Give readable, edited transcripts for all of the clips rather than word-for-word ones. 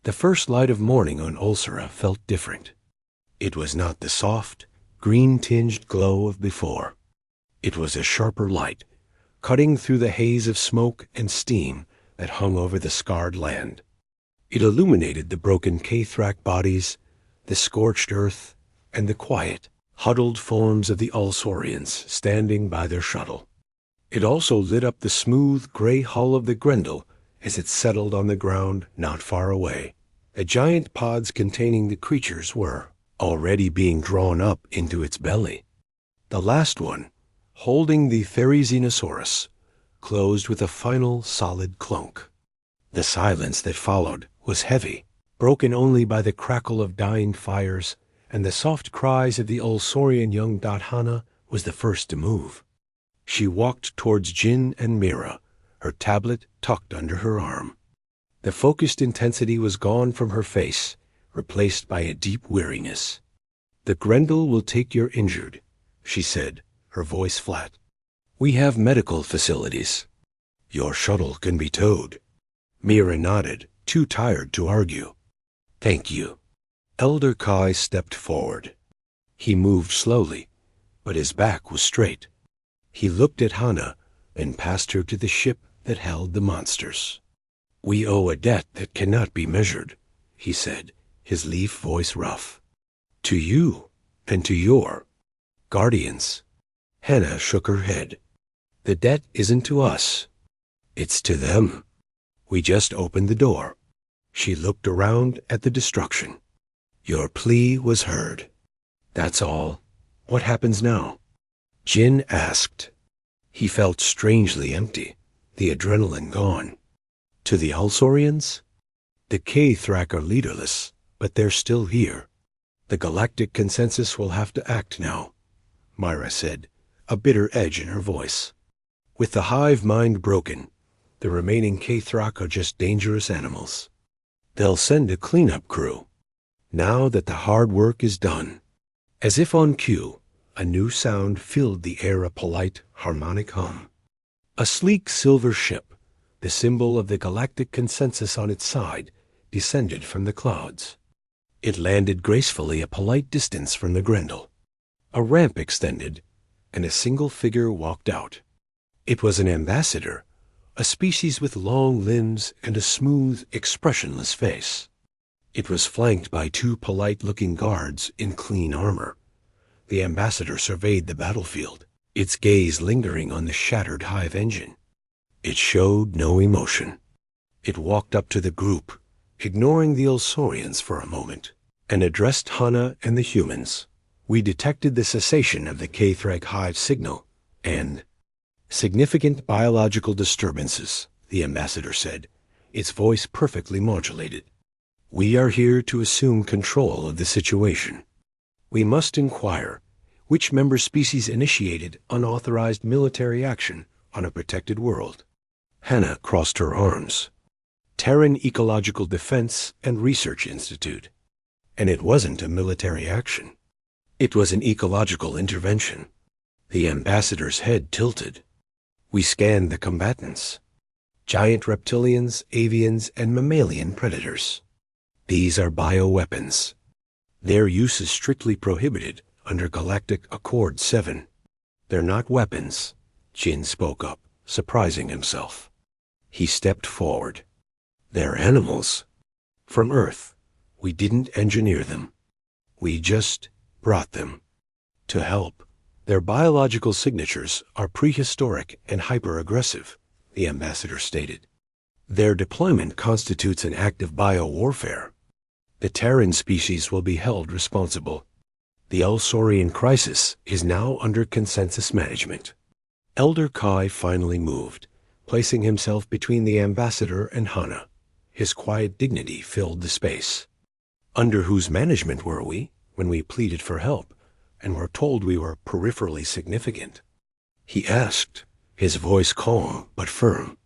The first light of morning on Ulcera felt different. It was not the soft, green-tinged glow of before. It was a sharper light, cutting through the haze of smoke and steam that hung over the scarred land. It illuminated the broken Kthrak bodies, the scorched earth, and the quiet, huddled forms of the Ulsorians standing by their shuttle. It also lit up the smooth, gray hull of the Grendel as it settled on the ground not far away. The giant pods containing the creatures were already being drawn up into its belly. The last one, holding the Therizinosaurus, closed with a final solid clunk. The silence that followed was heavy, broken only by the crackle of dying fires, and the soft cries of the Ulsorian young Dathana was the first to move. She walked towards Jin and Mira, her tablet tucked under her arm. The focused intensity was gone from her face, replaced by a deep weariness. "The Grendel will take your injured," she said, her voice flat. "We have medical facilities. Your shuttle can be towed." Mira nodded, too tired to argue. "Thank you." Elder Kai stepped forward. He moved slowly, but his back was straight. He looked at Hana and passed her to the ship that held the monsters. "We owe a debt that cannot be measured," he said, his leaf voice rough. "To you and to your guardians." Hannah shook her head. "The debt isn't to us. It's to them. We just opened the door." She looked around at the destruction. "Your plea was heard. That's all. What happens now?" Jin asked. He felt strangely empty, the adrenaline gone. "To the Ulsorians? The Kthrak are leaderless, but they're still here. The galactic consensus will have to act now," Myra said, a bitter edge in her voice. "With the hive mind broken, the remaining Kthrak are just dangerous animals. They'll send a cleanup crew, now that the hard work is done." As if on cue, a new sound filled the air, a polite, harmonic hum. A sleek silver ship, the symbol of the galactic consensus on its side, descended from the clouds. It landed gracefully a polite distance from the Grendel. A ramp extended, and a single figure walked out. It was an ambassador, a species with long limbs and a smooth, expressionless face. It was flanked by two polite-looking guards in clean armor. The ambassador surveyed the battlefield, its gaze lingering on the shattered hive engine. It showed no emotion. It walked up to the group, ignoring the Ulsorians for a moment, and addressed Hana and the humans. "We detected the cessation of the Kthrak hive signal, and significant biological disturbances," the ambassador said, its voice perfectly modulated. "We are here to assume control of the situation. We must inquire which member species initiated unauthorized military action on a protected world." Hannah crossed her arms. "Terran Ecological Defense and Research Institute." And it wasn't a military action. It was an ecological intervention. The ambassador's head tilted. "We scanned the combatants. Giant reptilians, avians, and mammalian predators. These are bioweapons. Their use is strictly prohibited under Galactic Accord 7. "They're not weapons," Jin spoke up, surprising himself. He stepped forward. "They're animals. From Earth. We didn't engineer them. We just brought them to help. Their biological signatures are prehistoric and hyper-aggressive," the ambassador stated. "Their deployment constitutes an act of biowarfare. The Terran species will be held responsible. The Ulsorian crisis is now under consensus management." Elder Kai finally moved, placing himself between the ambassador and Hana. His quiet dignity filled the space. "Under whose management were we when we pleaded for help and were told we were peripherally significant?" he asked, his voice calm but firm.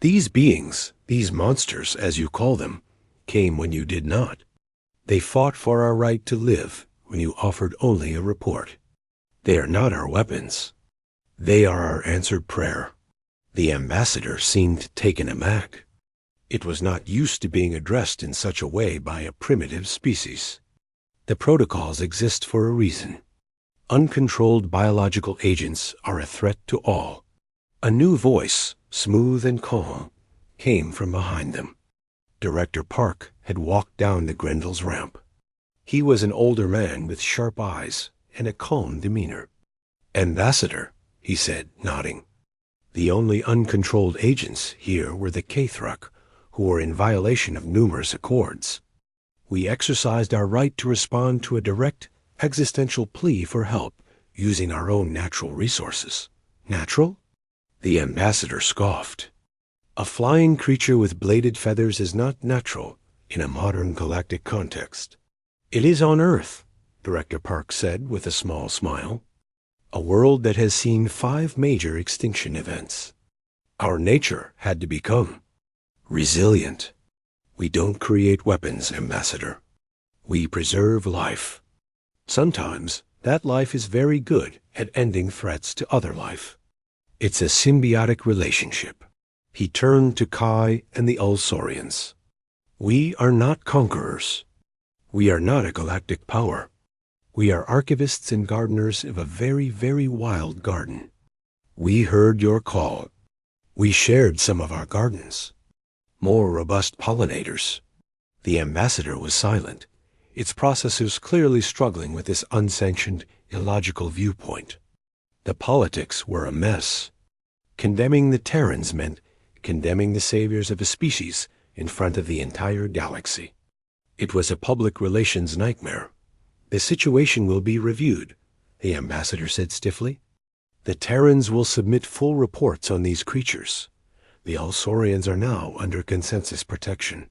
"These beings, these monsters as you call them, came when you did not. They fought for our right to live when you offered only a report. They are not our weapons. They are our answered prayer." The ambassador seemed taken aback. It was not used to being addressed in such a way by a primitive species. The protocols exist for a reason. Uncontrolled biological agents are a threat to all. A new voice, smooth and calm, came from behind them. Director Park had walked down the Grendel's ramp. He was an older man with sharp eyes and a calm demeanor. "Ambassador," he said, nodding. The only uncontrolled agents here were the Kthruck, who were in violation of numerous accords. We exercised our right to respond to a direct, existential plea for help using our own natural resources. Natural? The ambassador scoffed. A flying creature with bladed feathers is not natural in a modern galactic context. It is on Earth, Director Park said with a small smile. A world that has seen 5 major extinction events. Our nature had to become resilient. We don't create weapons, Ambassador. We preserve life. Sometimes that life is very good at ending threats to other life. It's a symbiotic relationship. He turned to Kai and the Ulsorians. We are not conquerors. We are not a galactic power. We are archivists and gardeners of a very, very wild garden. We heard your call. We shared some of our gardens. More robust pollinators. The ambassador was silent, its processors clearly struggling with this unsanctioned, illogical viewpoint. The politics were a mess. Condemning the Terrans meant condemning the saviors of a species in front of the entire galaxy. It was a public relations nightmare. The situation will be reviewed, the ambassador said stiffly. The Terrans will submit full reports on these creatures. The Ulsorians are now under consensus protection.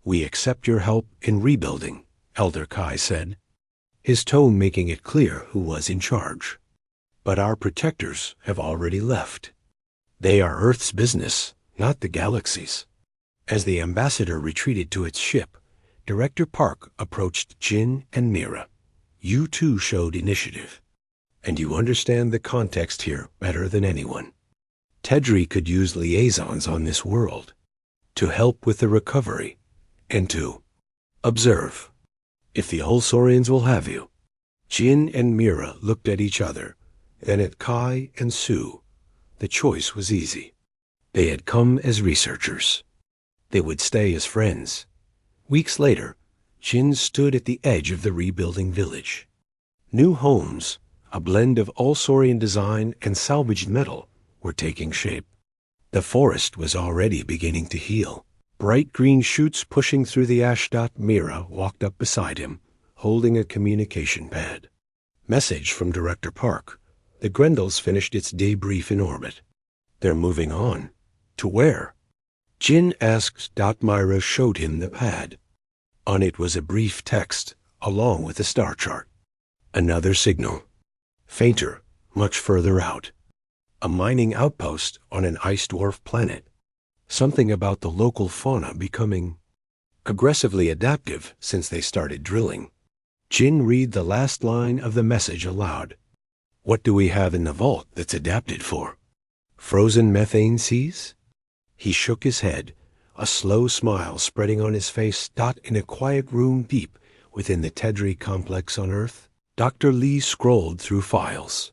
We accept your help in rebuilding, Elder Kai said, his tone making it clear who was in charge. But our protectors have already left. They are Earth's business, not the galaxy's. As the ambassador retreated to its ship, Director Park approached Jin and Mira. You too showed initiative, and you understand the context here better than anyone. Tedri could use liaisons on this world to help with the recovery and to observe. If the Ulsorians will have you. Jin and Mira looked at each other, then at Kai and Sue. The choice was easy. They had come as researchers. They would stay as friends. Weeks later, Jin stood at the edge of the rebuilding village. New homes, a blend of Ulsorian design and salvaged metal, were taking shape. The forest was already beginning to heal. Bright green shoots pushing through the ash. Mira walked up beside him, holding a communication pad. Message from Director Park. The Grendels finished its debrief in orbit. They're moving on. To where? Jin asked. Mira showed him the pad. On it was a brief text, along with a star chart. Another signal. Fainter, much further out. A mining outpost on an ice dwarf planet. Something about the local fauna becoming aggressively adaptive since they started drilling. Jin read the last line of the message aloud. What do we have in the vault that's adapted for? Frozen methane seas? He shook his head, a slow smile spreading on his face. In a quiet room deep within the Tedri complex on Earth, Dr. Lee scrolled through files.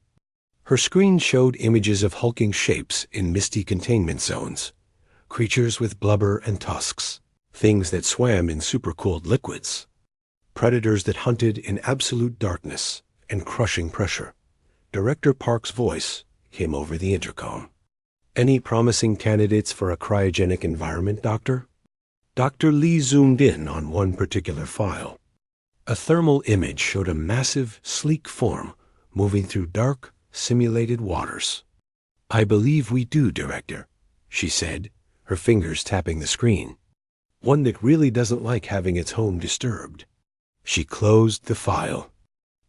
Her screen showed images of hulking shapes in misty containment zones, creatures with blubber and tusks, things that swam in supercooled liquids, predators that hunted in absolute darkness and crushing pressure. Director Park's voice came over the intercom. Any promising candidates for a cryogenic environment, Doctor? Dr. Lee zoomed in on one particular file. A thermal image showed a massive, sleek form moving through dark, simulated waters. I believe we do, Director, she said, her fingers tapping the screen. One that really doesn't like having its home disturbed. She closed the file.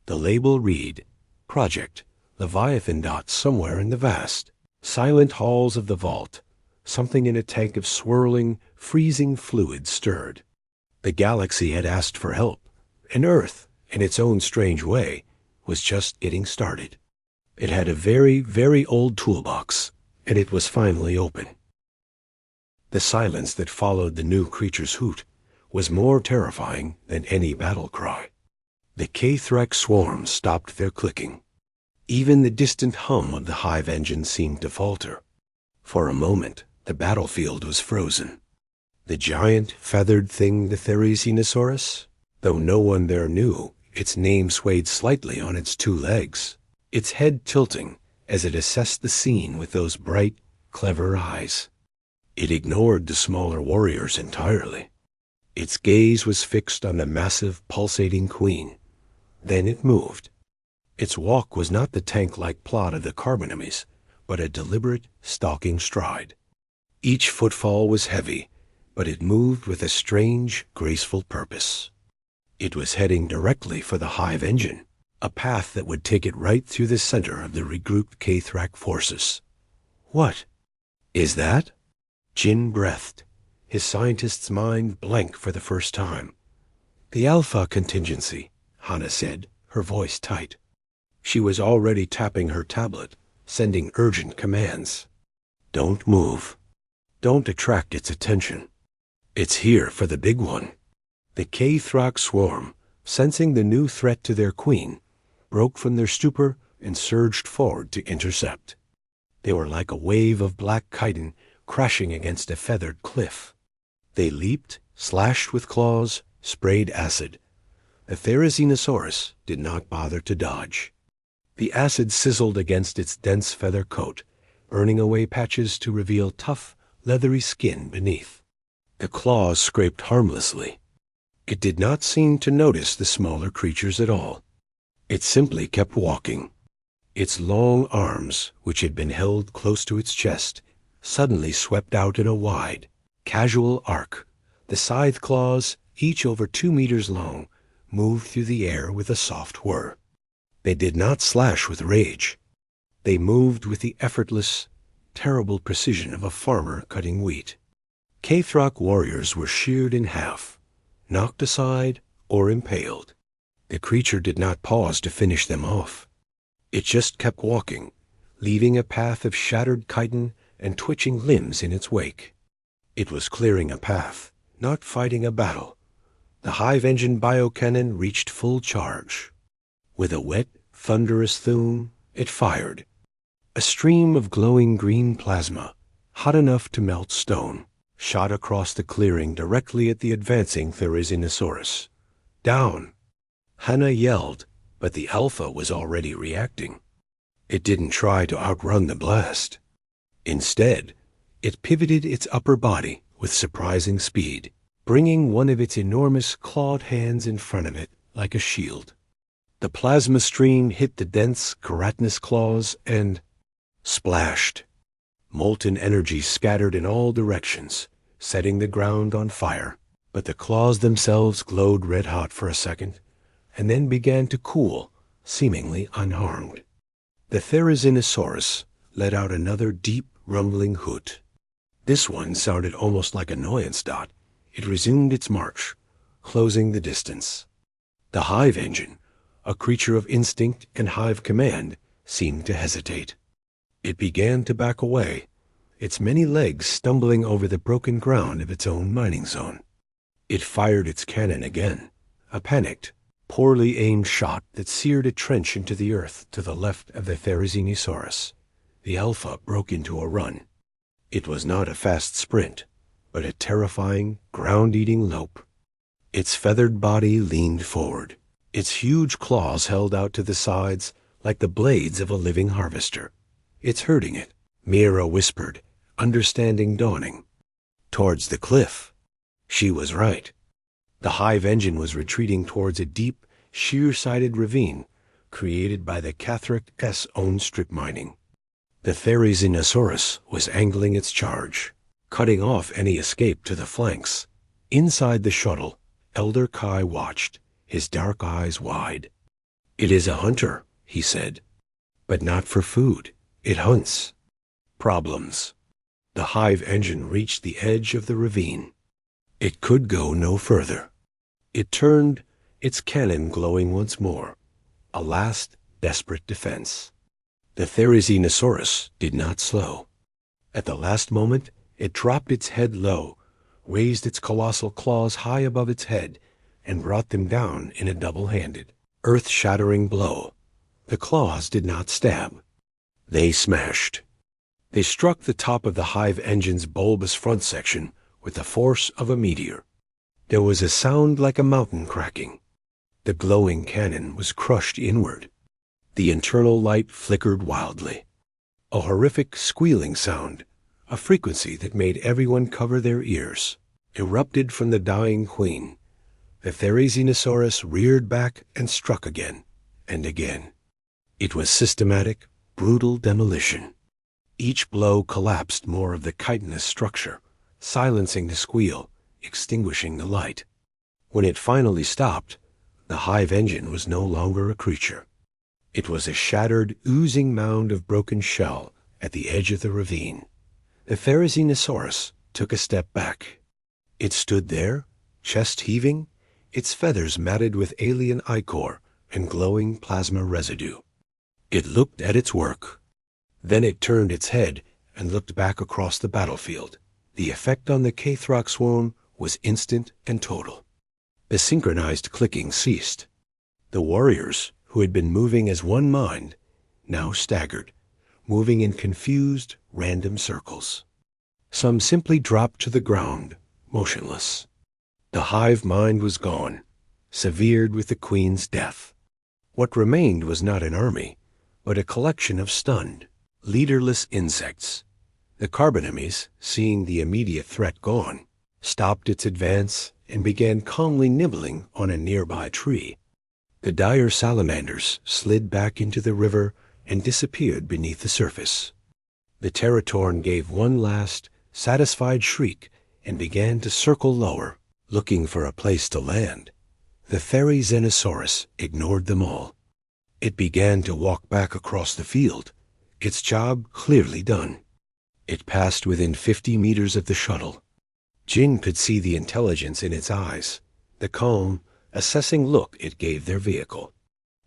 The label read, Project Leviathan. Somewhere in the vast, silent halls of the vault, something in a tank of swirling, freezing fluid stirred. The galaxy had asked for help, and Earth, in its own strange way, was just getting started. It had a very, very old toolbox, and it was finally open. The silence that followed the new creature's hoot was more terrifying than any battle cry. The Kthrak swarms stopped their clicking. Even the distant hum of the hive engine seemed to falter. For a moment, the battlefield was frozen. The giant, feathered thing, the Therizinosaurus, though no one there knew, its name swayed slightly on its two legs, its head tilting as it assessed the scene with those bright, clever eyes. It ignored the smaller warriors entirely. Its gaze was fixed on the massive, pulsating queen. Then it moved. Its walk was not the tank-like plod of the Carbonemies, but a deliberate, stalking stride. Each footfall was heavy, but it moved with a strange, graceful purpose. It was heading directly for the hive engine, a path that would take it right through the center of the regrouped Kthrak forces. What is that? Jin breathed, his scientist's mind blank for the first time. The Alpha contingency, Hannah said, her voice tight. She was already tapping her tablet, sending urgent commands. Don't move. Don't attract its attention. It's here for the big one. The Kthrak swarm, sensing the new threat to their queen, broke from their stupor and surged forward to intercept. They were like a wave of black chitin crashing against a feathered cliff. They leaped, slashed with claws, sprayed acid. The Therizinosaurus did not bother to dodge. The acid sizzled against its dense feather coat, burning away patches to reveal tough, leathery skin beneath. The claws scraped harmlessly. It did not seem to notice the smaller creatures at all. It simply kept walking. Its long arms, which had been held close to its chest, suddenly swept out in a wide, casual arc. The scythe claws, each over 2 meters long, moved through the air with a soft whir. They did not slash with rage. They moved with the effortless, terrible precision of a farmer cutting wheat. Kthrak warriors were sheared in half, knocked aside, or impaled. The creature did not pause to finish them off. It just kept walking, leaving a path of shattered chitin and twitching limbs in its wake. It was clearing a path, not fighting a battle. The hive engine biocannon reached full charge. With a wet, thunderous thum, it fired. A stream of glowing green plasma, hot enough to melt stone, shot across the clearing directly at the advancing Therizinosaurus. Down! Hannah yelled, but the Alpha was already reacting. It didn't try to outrun the blast. Instead, it pivoted its upper body with surprising speed, bringing one of its enormous clawed hands in front of it like a shield. The plasma stream hit the dense, keratinous claws and splashed. Molten energy scattered in all directions, setting the ground on fire, but the claws themselves glowed red-hot for a second, and then began to cool, seemingly unharmed. The Therizinosaurus let out another deep, rumbling hoot. This one sounded almost like annoyance. It resumed its march, closing the distance. The hive engine, a creature of instinct and hive command, seemed to hesitate. It began to back away, its many legs stumbling over the broken ground of its own mining zone. It fired its cannon again, a panicked, poorly aimed shot that seared a trench into the earth to the left of the Therizinosaurus. The Alpha broke into a run. It was not a fast sprint, but a terrifying, ground-eating lope. Its feathered body leaned forward. Its huge claws held out to the sides like the blades of a living harvester. It's hurting it, Mira whispered, understanding dawning. Towards the cliff. She was right. The hive engine was retreating towards a deep, sheer-sided ravine created by the Kthrak's own strip mining. The Therizinosaurus was angling its charge, cutting off any escape to the flanks. Inside the shuttle, Elder Kai watched, his dark eyes wide. "It is a hunter," he said. "But not for food. It hunts problems." The hive engine reached the edge of the ravine. It could go no further. It turned, its cannon glowing once more, a last desperate defense. The Therizinosaurus did not slow. At the last moment, It dropped its head low, raised its colossal claws high above its head, and brought them down in a double-handed, earth-shattering blow. The claws did not stab. They smashed. They struck the top of the hive engine's bulbous front section with the force of a meteor. There was a sound like a mountain cracking. The glowing cannon was crushed inward. The internal light flickered wildly. A horrific squealing sound, a frequency that made everyone cover their ears, erupted from the dying queen. The Therizinosaurus reared back and struck again and again. It was systematic, brutal demolition. Each blow collapsed more of the chitinous structure, silencing the squeal, extinguishing the light. When it finally stopped, the hive engine was no longer a creature. It was a shattered, oozing mound of broken shell at the edge of the ravine. The Therizinosaurus took a step back. It stood there, chest heaving, its feathers matted with alien ichor and glowing plasma residue. It looked at its work. Then it turned its head and looked back across the battlefield. The effect on the Kthroxwone was instant and total. The synchronized clicking ceased. The warriors, who had been moving as one mind, now staggered, moving in confused, random circles. Some simply dropped to the ground, motionless. The hive mind was gone, severed with the queen's death. What remained was not an army, but a collection of stunned, leaderless insects. The Carbonemys, seeing the immediate threat gone, stopped its advance and began calmly nibbling on a nearby tree. The dire salamanders slid back into the river and disappeared beneath the surface. The Teratorn gave one last, satisfied shriek and began to circle lower, looking for a place to land. The Therizinosaurus ignored them all. It began to walk back across the field, its job clearly done. It passed within 50 meters of the shuttle. Jin could see the intelligence in its eyes, the calm, assessing look it gave their vehicle.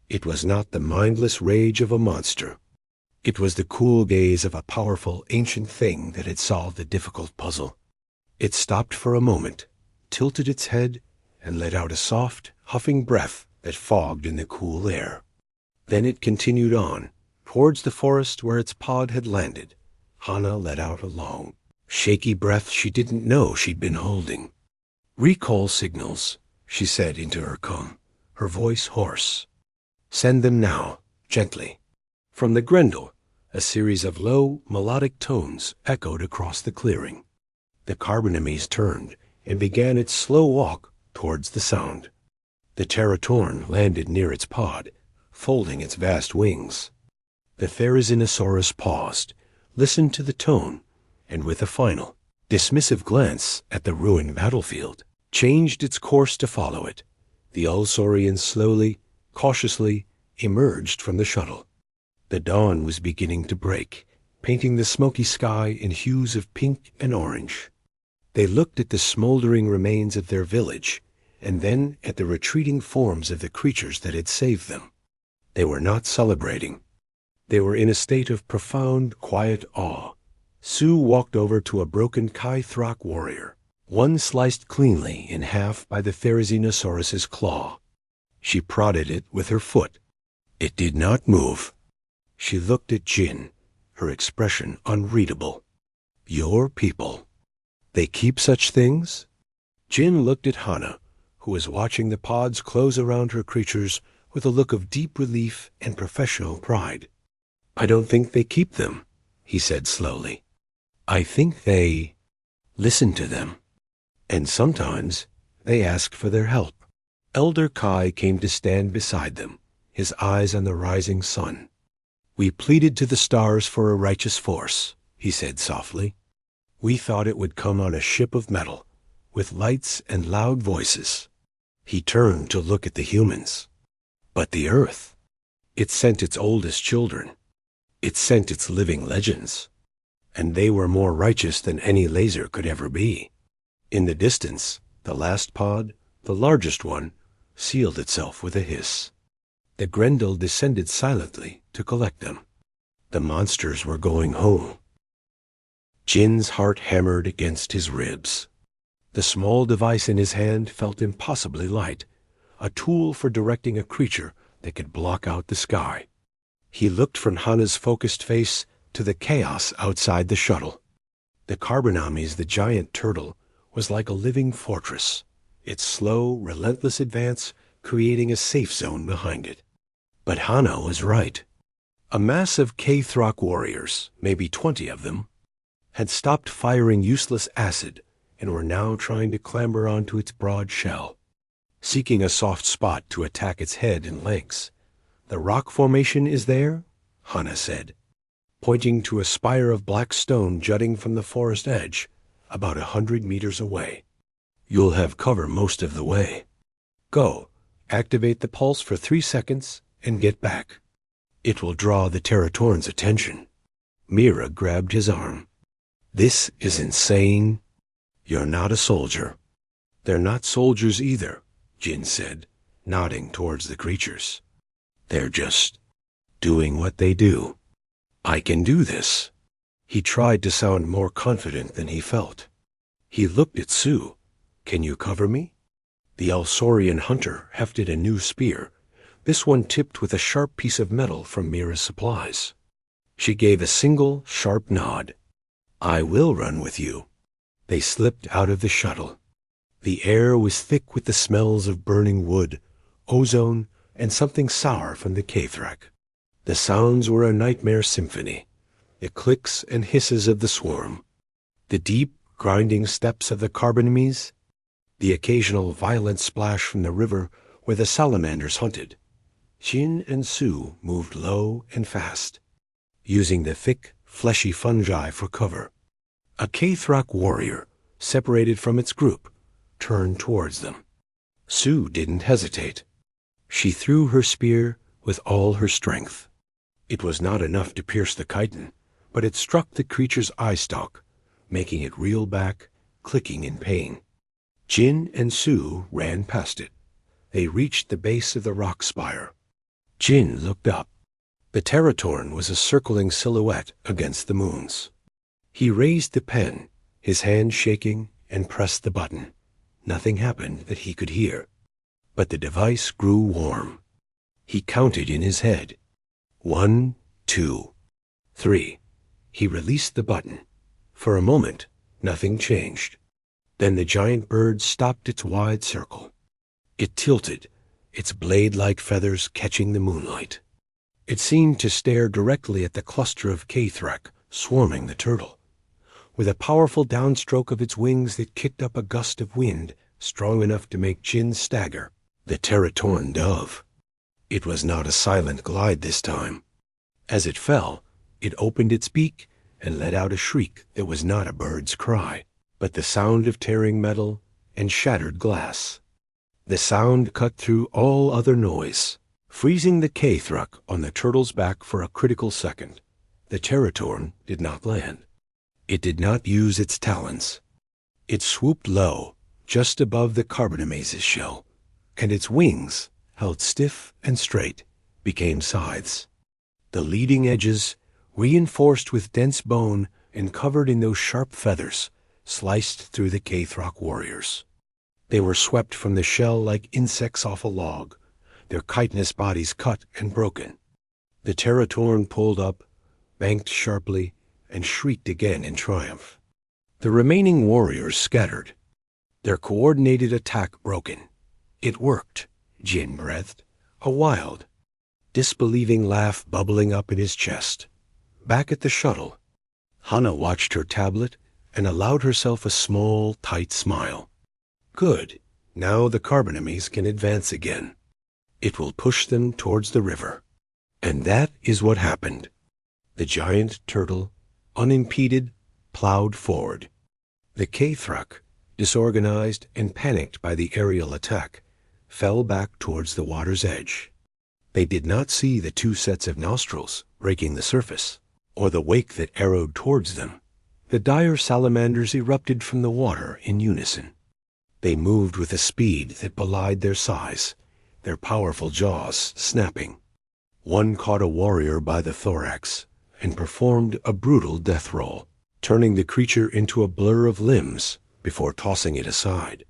It was not the mindless rage of a monster. It was the cool gaze of a powerful, ancient thing that had solved a difficult puzzle. It stopped for a moment, tilted its head, and let out a soft, huffing breath that fogged in the cool air. Then it continued on, towards the forest where its pod had landed. Hana let out a long, shaky breath she didn't know she'd been holding. "Recall signals," she said into her comb, her voice hoarse. "Send them now, gently." From the Grendel, a series of low, melodic tones echoed across the clearing. The Carbonemys turned and began its slow walk towards the sound. The Teratorn landed near its pod, folding its vast wings. The Therizinosaurus paused, listened to the tone, and with a final, dismissive glance at the ruined battlefield, changed its course to follow it. The Ulsaurian slowly, cautiously, emerged from the shuttle. The dawn was beginning to break, painting the smoky sky in hues of pink and orange. They looked at the smoldering remains of their village, and then at the retreating forms of the creatures that had saved them. They were not celebrating. They were in a state of profound, quiet awe. Sue walked over to a broken Kthrox warrior, one sliced cleanly in half by the Therizinosaurus's claw. She prodded it with her foot. It did not move. She looked at Jin, her expression unreadable. "Your people. They keep such things?" Jin looked at Hana, who was watching the pods close around her creatures with a look of deep relief and professional pride. "I don't think they keep them," he said slowly. "I think they listen to them. And sometimes they ask for their help." Elder Kai came to stand beside them, his eyes on the rising sun. "We pleaded to the stars for a righteous force," he said softly. "We thought it would come on a ship of metal, with lights and loud voices." He turned to look at the humans. "But the Earth, it sent its oldest children. It sent its living legends. And they were more righteous than any laser could ever be." In the distance, the last pod, the largest one, sealed itself with a hiss. The Grendel descended silently to collect them. The monsters were going home. Jin's heart hammered against his ribs. The small device in his hand felt impossibly light, a tool for directing a creature that could block out the sky. He looked from Hana's focused face to the chaos outside the shuttle. The Carbonami's, the giant turtle, was like a living fortress, its slow, relentless advance creating a safe zone behind it. But Hana was right. A mass of K-Throck warriors, maybe 20 of them, had stopped firing useless acid and were now trying to clamber onto its broad shell, seeking a soft spot to attack its head and legs. "The rock formation is there," Hana said, pointing to a spire of black stone jutting from the forest edge, about 100 meters away. "You'll have cover most of the way. Go, activate the pulse for 3 seconds, and get back. It will draw the Territorn's attention." Mira grabbed his arm. "This is insane. You're not a soldier." "They're not soldiers either," Jin said, nodding towards the creatures. "They're just doing what they do. I can do this." He tried to sound more confident than he felt. He looked at Sue. "Can you cover me?" The Alsaurian hunter hefted a new spear, this one tipped with a sharp piece of metal from Mira's supplies. She gave a single, sharp nod. "I will run with you." They slipped out of the shuttle. The air was thick with the smells of burning wood, ozone, and something sour from the K-Thrack. The sounds were a nightmare symphony, the clicks and hisses of the swarm, the deep, grinding steps of the Carbonami's, the occasional violent splash from the river where the salamanders hunted. Jin and Sue moved low and fast, using the thick, fleshy fungi for cover. A K-Throck warrior, separated from its group, turned towards them. Sue didn't hesitate. She threw her spear with all her strength. It was not enough to pierce the chitin, but it struck the creature's eye stalk, making it reel back, clicking in pain. Jin and Sue ran past it. They reached the base of the rock spire. Jin looked up. The Territorn was a circling silhouette against the moons. He raised the pen, his hand shaking, and pressed the button. Nothing happened that he could hear. But the device grew warm. He counted in his head. 1, 2, 3. He released the button. For a moment, nothing changed. Then the giant bird stopped its wide circle. It tilted, its blade-like feathers catching the moonlight. It seemed to stare directly at the cluster of K-Thrack swarming the turtle. With a powerful downstroke of its wings that kicked up a gust of wind strong enough to make Jin stagger, the Territorn dove. It was not a silent glide this time. As it fell, it opened its beak and let out a shriek that was not a bird's cry, but the sound of tearing metal and shattered glass. The sound cut through all other noise, freezing the K-Thruck on the turtle's back for a critical second. The Territorn did not land. It did not use its talons. It swooped low, just above the Carbonami's shell, and its wings, held stiff and straight, became scythes. The leading edges, reinforced with dense bone and covered in those sharp feathers, sliced through the K-Throck warriors. They were swept from the shell like insects off a log, their chitinous bodies cut and broken. The Territorn pulled up, banked sharply, and shrieked again in triumph. The remaining warriors scattered, their coordinated attack broken. It worked, Jin breathed, a wild, disbelieving laugh bubbling up in his chest. Back at the shuttle, Hana watched her tablet and allowed herself a small, tight smile. Good. Now the Carbonami's can advance again. It will push them towards the river. And that is what happened. The giant turtle, unimpeded, plowed forward. The K-Thruck, disorganized and panicked by the aerial attack, fell back towards the water's edge. They did not see the 2 sets of nostrils breaking the surface, or the wake that arrowed towards them. The dire salamanders erupted from the water in unison. They moved with a speed that belied their size, their powerful jaws snapping. One caught a warrior by the thorax and performed a brutal death roll. turning the creature into a blur of limbs before tossing it aside.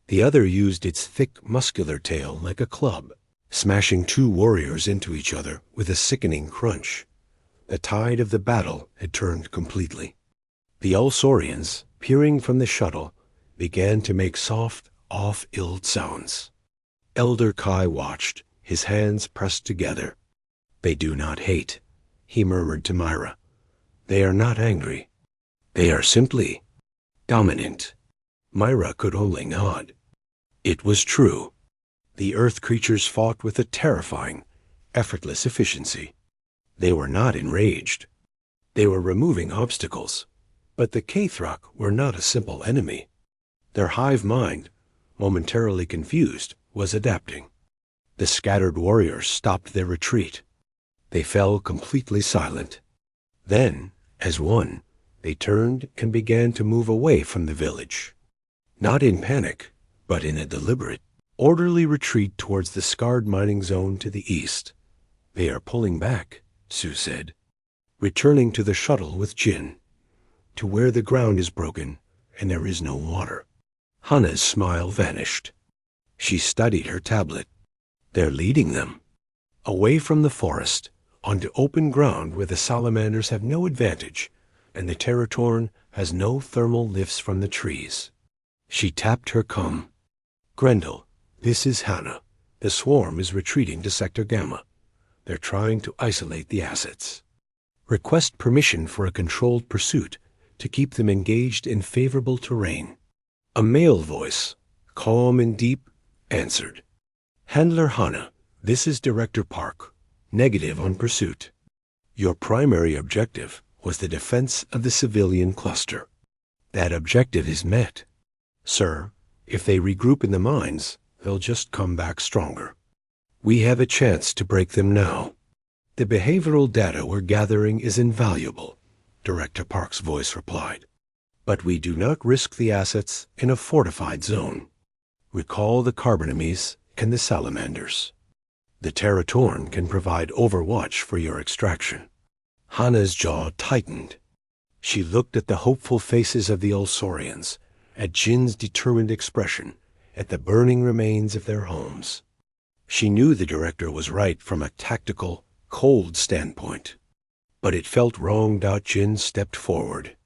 The other used its thick, muscular tail like a club, smashing two warriors into each other with a sickening crunch. The tide of the battle had turned completely. The Ulsorians, peering from the shuttle, began to make soft, off-illed sounds. Elder Kai watched, his hands pressed together. "They do not hate," he murmured to Myra. "They are not angry. They are simply dominant." Myra could only nod. It was true. The Earth creatures fought with a terrifying, effortless efficiency. They were not enraged. They were removing obstacles. But the Kthrak were not a simple enemy. Their hive mind, momentarily confused, was adapting. The scattered warriors stopped their retreat. They fell completely silent. Then, as one, they turned and began to move away from the village. Not in panic, but in a deliberate, orderly retreat towards the scarred mining zone to the east. "They are pulling back," Sue said, "returning to the shuttle with Jin, to where the ground is broken and there is no water." Hana's smile vanished. She studied her tablet. "They're leading them away from the forest, onto open ground where the salamanders have no advantage, and the Territorn has no thermal lifts from the trees." She tapped her cum. "Grendel, this is Hana. The swarm is retreating to Sector Gamma. They're trying to isolate the assets. Request permission for a controlled pursuit to keep them engaged in favorable terrain." A male voice, calm and deep, answered. "Handler Hana, this is Director Park. Negative on pursuit. Your primary objective was the defense of the civilian cluster. That objective is met. Sir, if they regroup in the mines, they'll just come back stronger. We have a chance to break them now. The behavioral data we're gathering is invaluable," Director Park's voice replied. "But we do not risk the assets in a fortified zone. Recall the Carbonimes and the Salamanders. The Territorn can provide overwatch for your extraction." Hana's jaw tightened. She looked at the hopeful faces of the Ulsorians, at Jin's determined expression, at the burning remains of their homes. She knew the director was right from a tactical, cold standpoint. But it felt wrong. Jin stepped forward.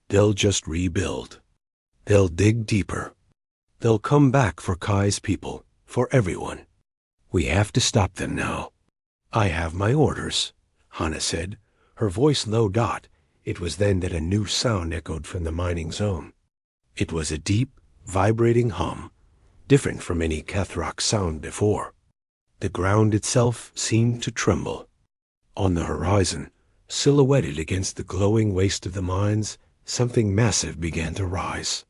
"They'll just rebuild. They'll dig deeper. They'll come back for Kai's people, for everyone. We have to stop them now." "I have my orders," Hana said, her voice low. It was then that a new sound echoed from the mining zone. It was a deep, vibrating hum, different from any Kthrak sound before. The ground itself seemed to tremble. On the horizon, silhouetted against the glowing waste of the mines, something massive began to rise.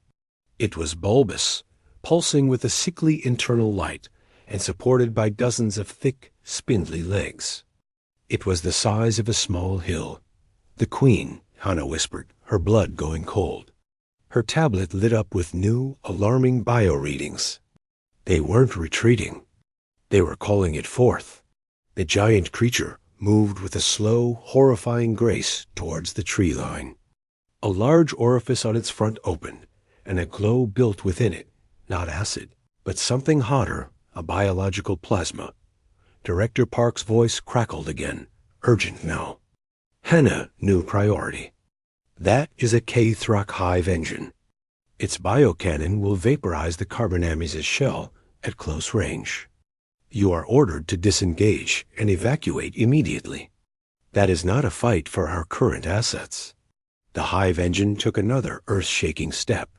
It was bulbous, pulsing with a sickly internal light, and supported by dozens of thick, spindly legs. It was the size of a small hill. "The Queen," Hana whispered, her blood going cold. Her tablet lit up with new, alarming bio-readings. They weren't retreating. They were calling it forth. The giant creature moved with a slow, horrifying grace towards the tree line. A large orifice on its front opened, and a glow built within it, not acid, but something hotter, a biological plasma. Director Park's voice crackled again, urgent now. Hana knew priority. "That is a Kthrak hive engine. Its biocannon will vaporize the Carbonami's shell at close range. You are ordered to disengage and evacuate immediately. That is not a fight for our current assets." The hive engine took another earth-shaking step.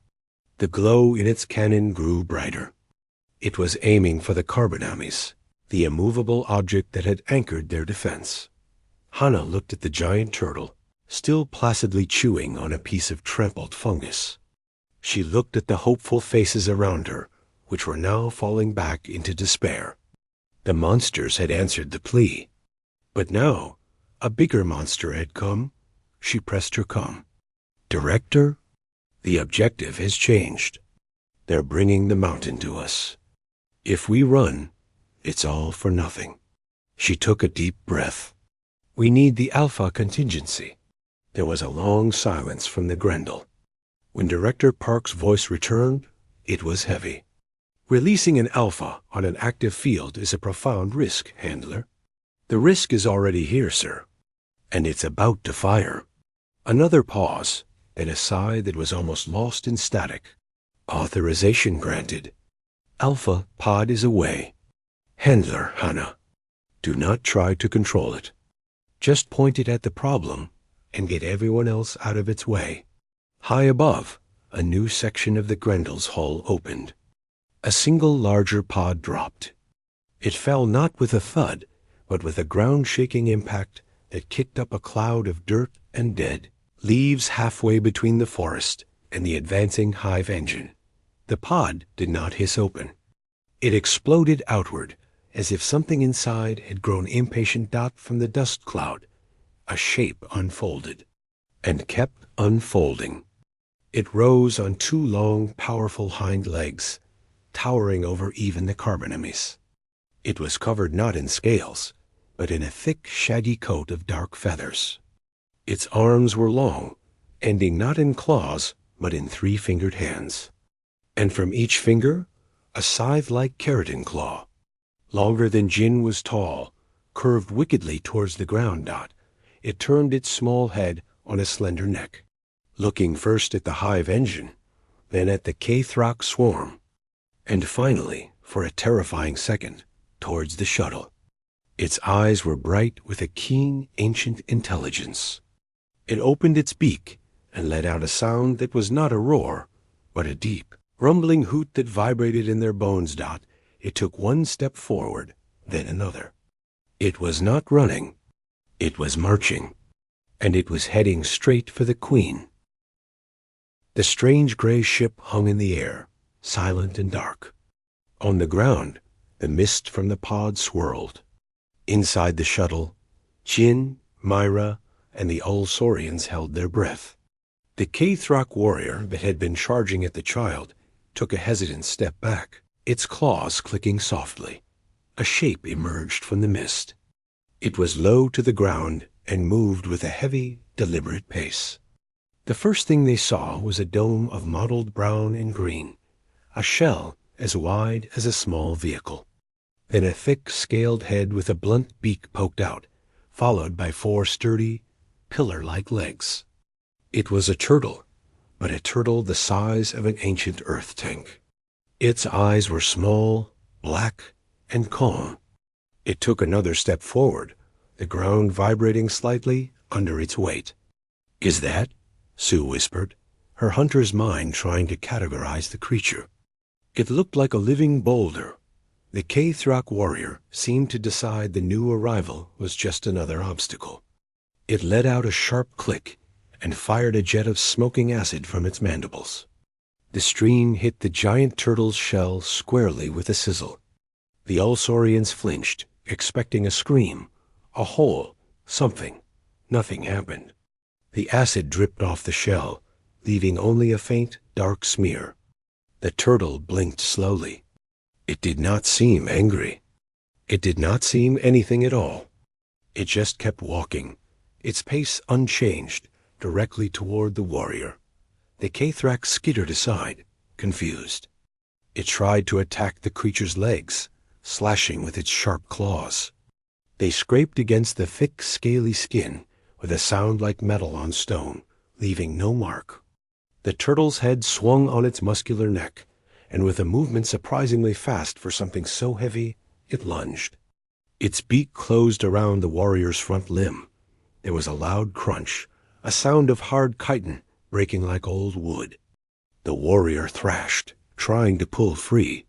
The glow in its cannon grew brighter. It was aiming for the Carbonami's, the immovable object that had anchored their defense. Hana looked at the giant turtle, still placidly chewing on a piece of trampled fungus. She looked at the hopeful faces around her, which were now falling back into despair. The monsters had answered the plea. But now, a bigger monster had come. She pressed her cum. "Director, the objective has changed. They're bringing the mountain to us. If we run, it's all for nothing." She took a deep breath. "We need the Alpha contingency. There was a long silence from the Grendel. When Director Park's voice returned, it was heavy. Releasing an alpha on an active field is a profound risk, Handler. The risk is already here, sir, and it's about to fire. Another pause, then a sigh that was almost lost in static. Authorization granted. Alpha pod is away. Handler, Hannah, do not try to control it. Just point it at the problem and get everyone else out of its way. High above, a new section of the Grendel's hull opened. A single larger pod dropped. It fell not with a thud, but with a ground-shaking impact that kicked up a cloud of dirt and dead leaves halfway between the forest and the advancing hive engine. The pod did not hiss open. It exploded outward, as if something inside had grown impatient. From the dust cloud, a shape unfolded, and kept unfolding. It rose on two long, powerful hind legs, towering over even the Carbonemies. It was covered not in scales, but in a thick, shaggy coat of dark feathers. Its arms were long, ending not in claws, but in three-fingered hands. And from each finger, a scythe-like keratin claw. Longer than Jin was tall, curved wickedly towards the ground. It turned its small head on a slender neck, looking first at the hive engine, then at the Kthrak swarm, and finally, for a terrifying second, towards the shuttle. Its eyes were bright with a keen, ancient intelligence. It opened its beak and let out a sound that was not a roar, but a deep, rumbling hoot that vibrated in their bones. It took one step forward, then another. It was not running. It was marching, and it was heading straight for the Queen. The strange gray ship hung in the air, silent and dark. On the ground, the mist from the pod swirled. Inside the shuttle, Jin, Myra, and the Ulsorians held their breath. The Kthrak warrior that had been charging at the child took a hesitant step back, its claws clicking softly. A shape emerged from the mist. It was low to the ground and moved with a heavy, deliberate pace. The first thing they saw was a dome of mottled brown and green, a shell as wide as a small vehicle. Then a thick, scaled head with a blunt beak poked out, followed by four sturdy, pillar-like legs. It was a turtle, but a turtle the size of an ancient earth tank. Its eyes were small, black, and calm. It took another step forward, the ground vibrating slightly under its weight. "Is that?" Sue whispered, her hunter's mind trying to categorize the creature. It looked like a living boulder. The Kthrak warrior seemed to decide the new arrival was just another obstacle. It let out a sharp click and fired a jet of smoking acid from its mandibles. The stream hit the giant turtle's shell squarely with a sizzle. The Ulsorians flinched, expecting a scream, a hole, something. Nothing happened. The acid dripped off the shell, leaving only a faint, dark smear. The turtle blinked slowly. It did not seem angry. It did not seem anything at all. It just kept walking, its pace unchanged, directly toward the warrior. The Kthrak skittered aside, confused. It tried to attack the creature's legs, slashing with its sharp claws. They scraped against the thick, scaly skin with a sound like metal on stone, leaving no mark. The turtle's head swung on its muscular neck, and with a movement surprisingly fast for something so heavy, it lunged. Its beak closed around the warrior's front limb. There was a loud crunch, a sound of hard chitin breaking like old wood. The warrior thrashed, trying to pull free.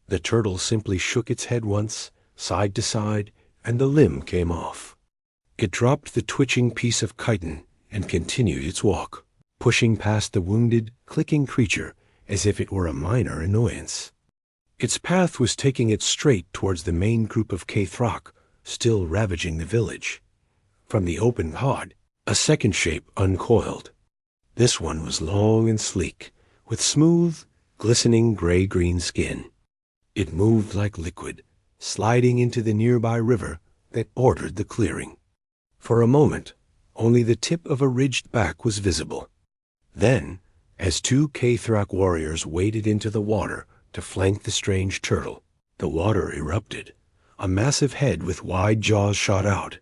The turtle simply shook its head once, side to side, and the limb came off. It dropped the twitching piece of chitin and continued its walk, pushing past the wounded, clicking creature as if it were a minor annoyance. Its path was taking it straight towards the main group of Kthrak, still ravaging the village. From the open pod, a second shape uncoiled. This one was long and sleek, with smooth, glistening gray-green skin. It moved like liquid, sliding into the nearby river that bordered the clearing. For a moment, Only the tip of a ridged back was visible. Then, as two Kthrak warriors waded into the water to flank the strange turtle, the water erupted. A massive head with wide jaws shot out.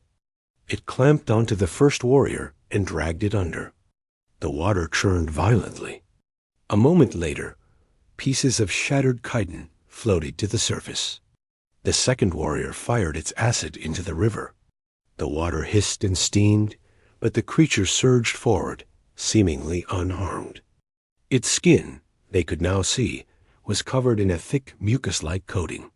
It clamped onto the first warrior and dragged it under. The water churned violently. A moment later, pieces of shattered chitin floated to the surface. The second warrior fired its acid into the river. The water hissed and steamed, but the creature surged forward, seemingly unharmed. Its skin, they could now see, was covered in a thick mucus-like coating.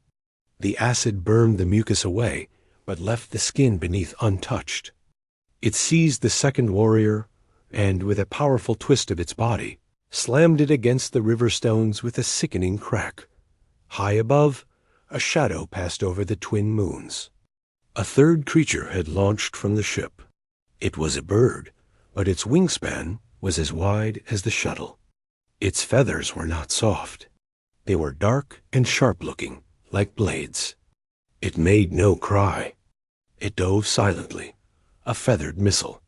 The acid burned the mucus away, but left the skin beneath untouched. It seized the second warrior, and with a powerful twist of its body, slammed it against the river stones with a sickening crack. High above, a shadow passed over the twin moons. A third creature had launched from the ship. It was a bird, but its wingspan was as wide as the shuttle. Its feathers were not soft. They were dark and sharp-looking, like blades. It made no cry. It dove silently, a feathered missile.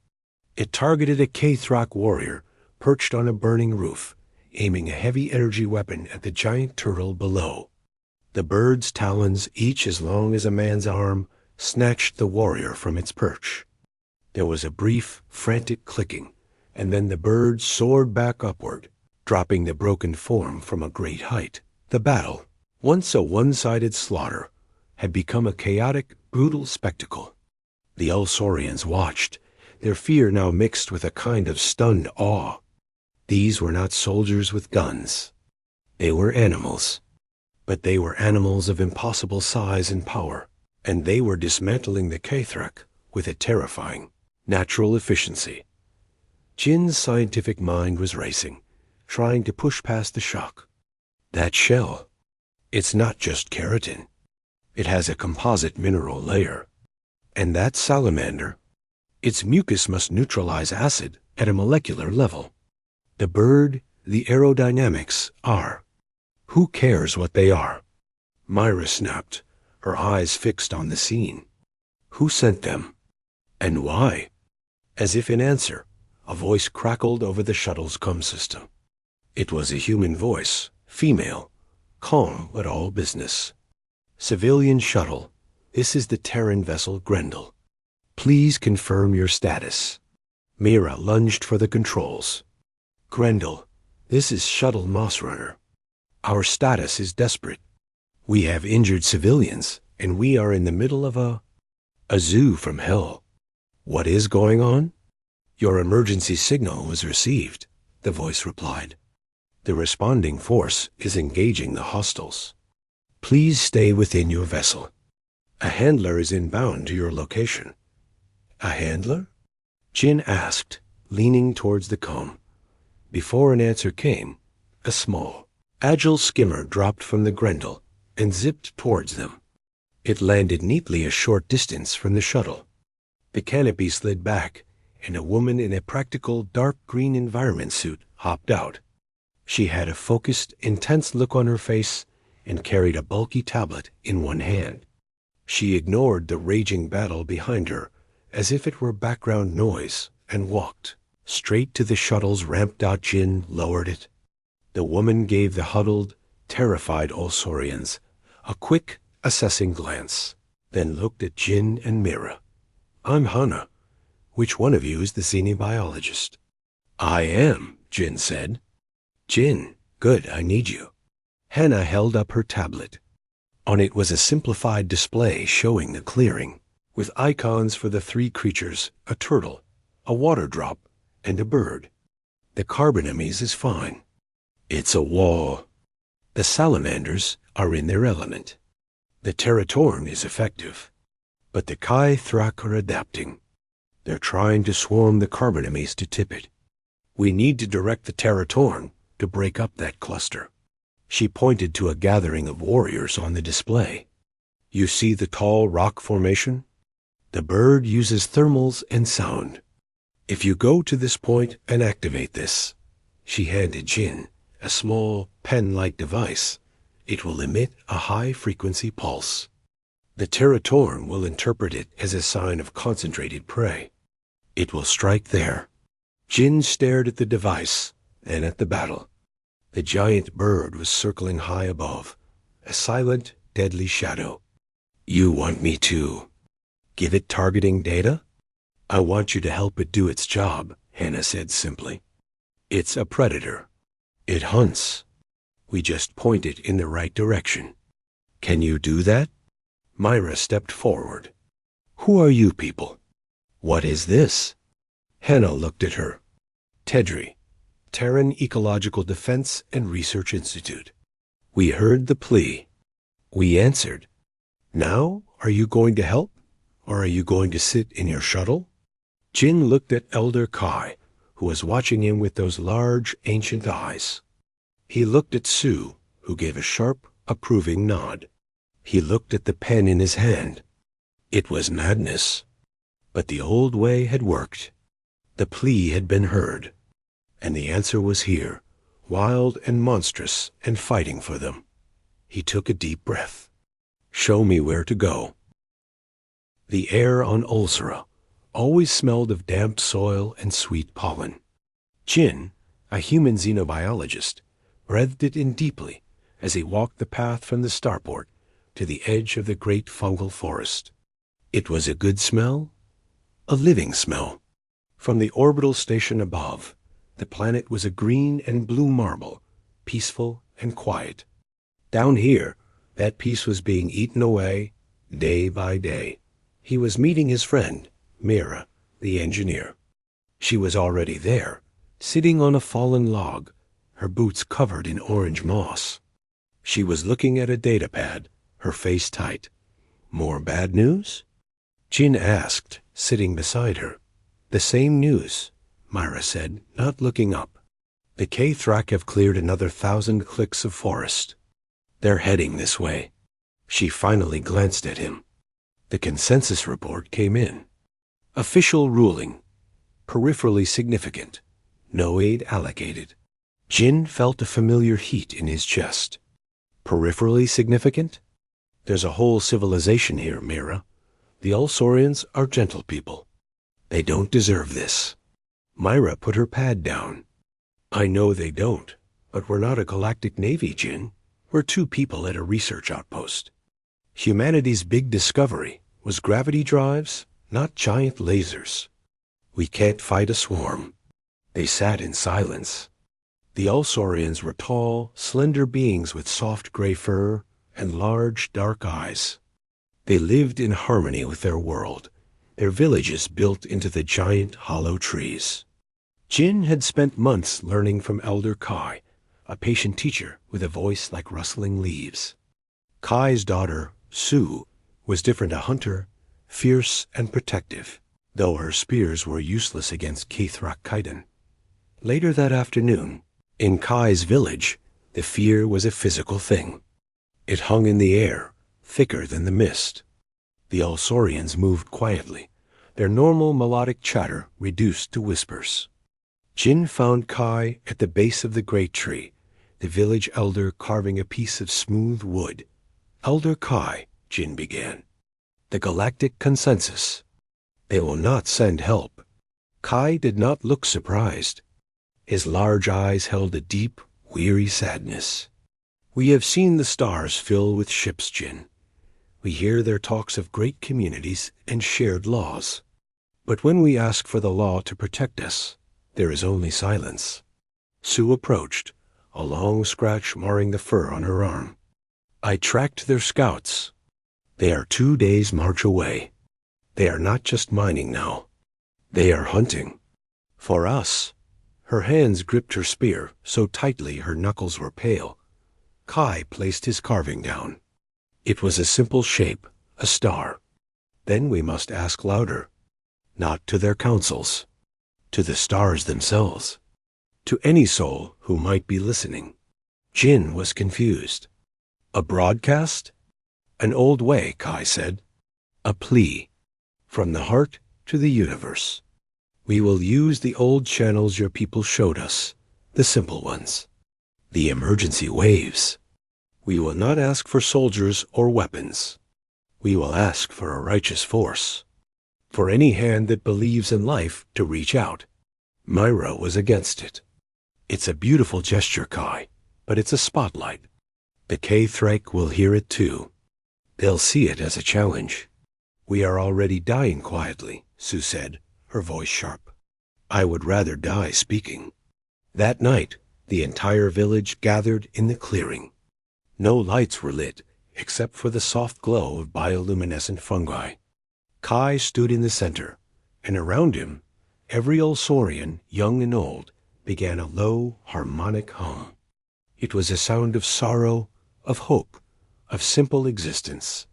It targeted a Kthrak warrior perched on a burning roof, aiming a heavy-energy weapon at the giant turtle below. The bird's talons, each as long as a man's arm, snatched the warrior from its perch. There was a brief, frantic clicking, and then the bird soared back upward, dropping the broken form from a great height. The battle, once a one-sided slaughter, had become a chaotic, brutal spectacle. The Ulsorians watched, their fear now mixed with a kind of stunned awe. These were not soldiers with guns. They were animals. But they were animals of impossible size and power, and they were dismantling the Kthrak with a terrifying, natural efficiency. Jin's scientific mind was racing, trying to push past the shock. That shell, it's not just keratin. It has a composite mineral layer. And that salamander, its mucus must neutralize acid at a molecular level. The bird, the aerodynamics are. Who cares what they are? Myra snapped, her eyes fixed on the scene. Who sent them? And why? As if in answer, a voice crackled over the shuttle's comm system. It was a human voice, female, calm but all business. Civilian shuttle, this is the Terran vessel Grendel. Please confirm your status. Mira lunged for the controls. Grendel, this is Shuttle Mossrunner. Our status is desperate. We have injured civilians, and we are in the middle of a zoo from hell. What is going on? Your emergency signal was received, the voice replied. The responding force is engaging the hostiles. Please stay within your vessel. A handler is inbound to your location. A handler? Jin asked, leaning towards the comm. Before an answer came, a small, agile skimmer dropped from the Grendel and zipped towards them. It landed neatly a short distance from the shuttle. The canopy slid back, and a woman in a practical dark green environment suit hopped out. She had a focused, intense look on her face and carried a bulky tablet in one hand. She ignored the raging battle behind her as if it were background noise and walked straight to the shuttle's ramped-out Jin, lowered it. The woman gave the huddled, terrified Ulsorians a quick, assessing glance, then looked at Jin and Mira. I'm Hana. Which one of you is the xenobiologist? I am, Jin said. Jin, good, I need you. Hana held up her tablet. On it was a simplified display showing the clearing, with icons for the three creatures, a turtle, a water drop, and a bird. The Carbonemys is fine. It's a wall. The salamanders are in their element. The Territorn is effective. But the Kthrak are adapting. They're trying to swarm the Carbonemys to tip it. We need to direct the Territorn to break up that cluster. She pointed to a gathering of warriors on the display. You see the tall rock formation? The bird uses thermals and sound. If you go to this point and activate this, she handed Jin a small pen-like device. It will emit a high-frequency pulse. The Territorn will interpret it as a sign of concentrated prey. It will strike there. Jin stared at the device and at the battle. The giant bird was circling high above, a silent, deadly shadow. You want me to give it targeting data? I want you to help it do its job, Hannah said simply. It's a predator. It hunts. We just point it in the right direction. Can you do that? Myra stepped forward. Who are you people? What is this? Hannah looked at her. TEDRI, Terran Ecological Defense and Research Institute. We heard the plea. We answered. Now, are you going to help? Or are you going to sit in your shuttle? Jin looked at Elder Kai, who was watching him with those large, ancient eyes. He looked at Sue, who gave a sharp, approving nod. He looked at the pen in his hand. It was madness. But the old way had worked. The plea had been heard. And the answer was here, wild and monstrous and fighting for them. He took a deep breath. Show me where to go. The air on Ulsera always smelled of damp soil and sweet pollen. Jin, a human xenobiologist, breathed it in deeply as he walked the path from the starport to the edge of the great fungal forest. It was a good smell, a living smell. From the orbital station above, the planet was a green and blue marble, peaceful and quiet. Down here, that peace was being eaten away, day by day. He was meeting his friend, Mira, the engineer. She was already there, sitting on a fallen log, her boots covered in orange moss. She was looking at a datapad, her face tight. More bad news? Jin asked, sitting beside her. The same news, Myra said, not looking up. The K-Thrak have cleared another 1,000 clicks of forest. They're heading this way. She finally glanced at him. The consensus report came in. Official ruling. Peripherally significant. No aid allocated. Jin felt a familiar heat in his chest. Peripherally significant? There's a whole civilization here, Mira. The Ulsorians are gentle people. They don't deserve this. Myra put her pad down. I know they don't, but we're not a galactic navy, Jin. We're two people at a research outpost. Humanity's big discovery was gravity drives, not giant lasers. We can't fight a swarm. They sat in silence. The Ulsorians were tall, slender beings with soft gray fur and large, dark eyes. They lived in harmony with their world, their villages built into the giant hollow trees. Jin had spent months learning from Elder Kai, a patient teacher with a voice like rustling leaves. Kai's daughter, Sue, was different, a hunter, fierce and protective, though her spears were useless against K-Thrak Kaidan. Later that afternoon, in Kai's village, the fear was a physical thing. It hung in the air, thicker than the mist. The Ulsorians moved quietly, their normal melodic chatter reduced to whispers. Jin found Kai at the base of the great tree, the village elder carving a piece of smooth wood. Elder Kai, Jin began. The galactic consensus. They will not send help. Kai did not look surprised. His large eyes held a deep, weary sadness. We have seen the stars fill with ships, Jin. We hear their talks of great communities and shared laws. But when we ask for the law to protect us, there is only silence. Sue approached, a long scratch marring the fur on her arm. I tracked their scouts. They are 2 days' march away. They are not just mining now. They are hunting. For us. Her hands gripped her spear so tightly her knuckles were pale. Kai placed his carving down. It was a simple shape, a star. Then we must ask louder. Not to their councils. To the stars themselves. To any soul who might be listening. Jin was confused. A broadcast? An old way, Kai said. A plea. From the heart to the universe. We will use the old channels your people showed us, the simple ones. The emergency waves. We will not ask for soldiers or weapons. We will ask for a righteous force. for any hand that believes in life to reach out. Myra was against it. It's a beautiful gesture, Kai, but it's a spotlight. The K-Thrake will hear it too. They'll see it as a challenge. We are already dying quietly, Sue said, her voice sharp. I would rather die speaking. That night, the entire village gathered in the clearing. No lights were lit, except for the soft glow of bioluminescent fungi. Kai stood in the center, and around him, every Olsorian, young and old, began a low, harmonic hum. It was a sound of sorrow, of hope, of simple existence.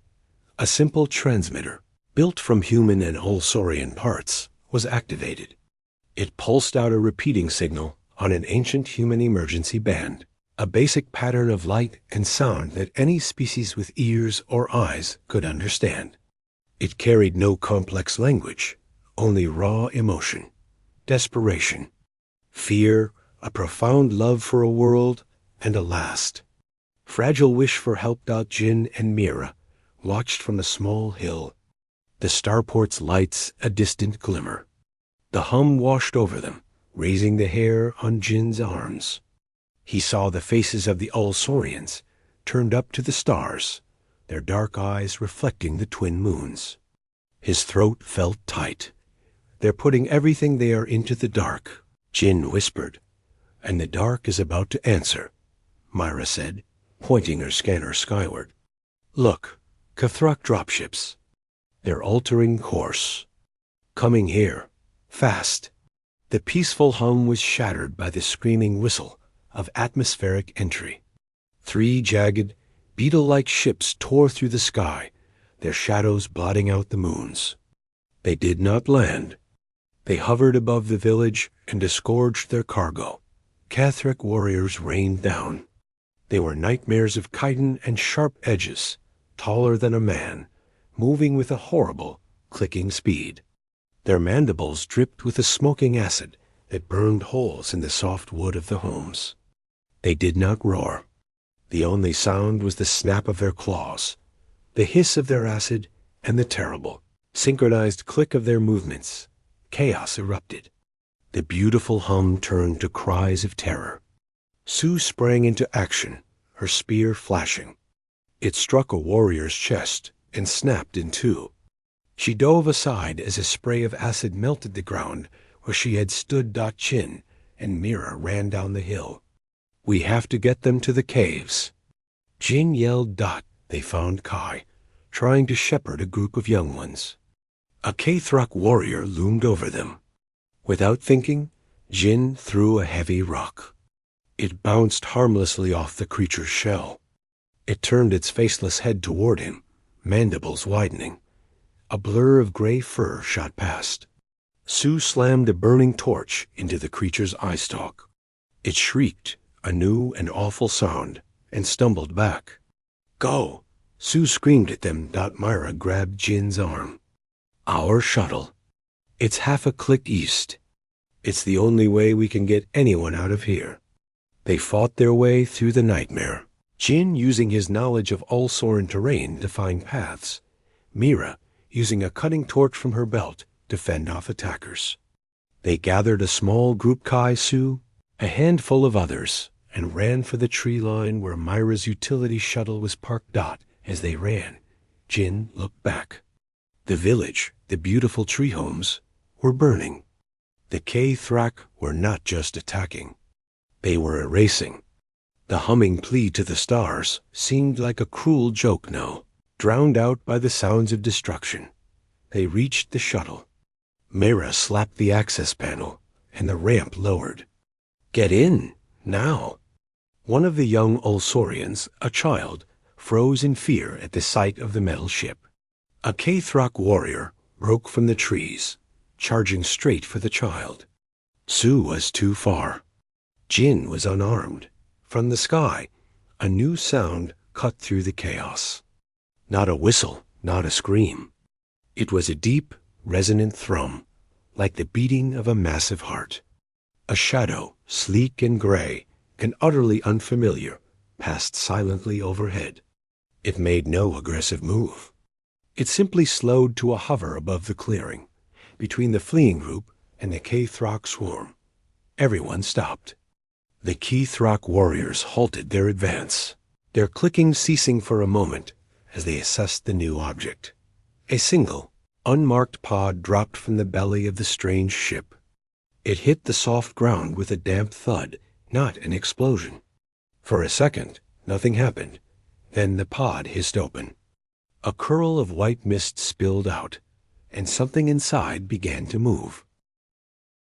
A simple transmitter, built from human and Olsorian parts, was activated. It pulsed out a repeating signal on an ancient human emergency band, a basic pattern of light and sound that any species with ears or eyes could understand. It carried no complex language, only raw emotion, desperation, fear, a profound love for a world, and a last, fragile wish for help. Jin and Mira watched from a small hill, the starport's lights a distant glimmer. The hum washed over them, raising the hair on Jin's arms. He saw the faces of the Olsorians, turned up to the stars, their dark eyes reflecting the twin moons. His throat felt tight. They're putting everything they are into the dark, Jin whispered. And the dark is about to answer, Myra said, pointing her scanner skyward. Look, Kthrak dropships. They're altering course. Coming here, fast. The peaceful hum was shattered by the screaming whistle of atmospheric entry. 3 jagged, beetle-like ships tore through the sky, their shadows blotting out the moons. They did not land. They hovered above the village and disgorged their cargo. Kthrak warriors rained down. They were nightmares of chitin and sharp edges, taller than a man, moving with a horrible, clicking speed. Their mandibles dripped with a smoking acid that burned holes in the soft wood of the homes. They did not roar. The only sound was the snap of their claws, the hiss of their acid, and the terrible, synchronized click of their movements. Chaos erupted. The beautiful hum turned to cries of terror. Sue sprang into action, her spear flashing. It struck a warrior's chest and snapped in two. She dove aside as a spray of acid melted the ground where she had stood. Jin and Mira ran down the hill. We have to get them to the caves. Jin yelled. They found Kai, trying to shepherd a group of young ones. A Kthrak warrior loomed over them. Without thinking, Jin threw a heavy rock. It bounced harmlessly off the creature's shell. It turned its faceless head toward him, mandibles widening. A blur of gray fur shot past. Sue slammed a burning torch into the creature's eye stalk. It shrieked, a new and awful sound, and stumbled back. Go! Sue screamed at them. Myra grabbed Jin's arm. Our shuttle. It's half a click east. It's the only way we can get anyone out of here. They fought their way through the nightmare, Jin using his knowledge of Olsoran terrain to find paths, Mira using a cutting torch from her belt to fend off attackers. They gathered a small group, Kai, Sue, a handful of others, and ran for the tree line where Myra's utility shuttle was parked. As they ran, Jin looked back. The village, the beautiful tree homes, were burning. The Kthrak were not just attacking. They were erasing. The humming plea to the stars seemed like a cruel joke now, drowned out by the sounds of destruction. They reached the shuttle. Mira slapped the access panel, and the ramp lowered. Get in, now. One of the young Olsorians, a child, froze in fear at the sight of the metal ship. A Kthrak warrior broke from the trees, charging straight for the child. Sue was too far. Jin was unarmed. From the sky, a new sound cut through the chaos. Not a whistle, not a scream. It was a deep, resonant thrum, like the beating of a massive heart. A shadow, sleek and gray, and utterly unfamiliar, passed silently overhead. It made no aggressive move. It simply slowed to a hover above the clearing, between the fleeing group and the Kthrock swarm. Everyone stopped. The Kthrock warriors halted their advance, their clicking ceasing for a moment as they assessed the new object. A single, unmarked pod dropped from the belly of the strange ship. It hit the soft ground with a damp thud, not an explosion. For a second, nothing happened. Then the pod hissed open. A curl of white mist spilled out, and something inside began to move.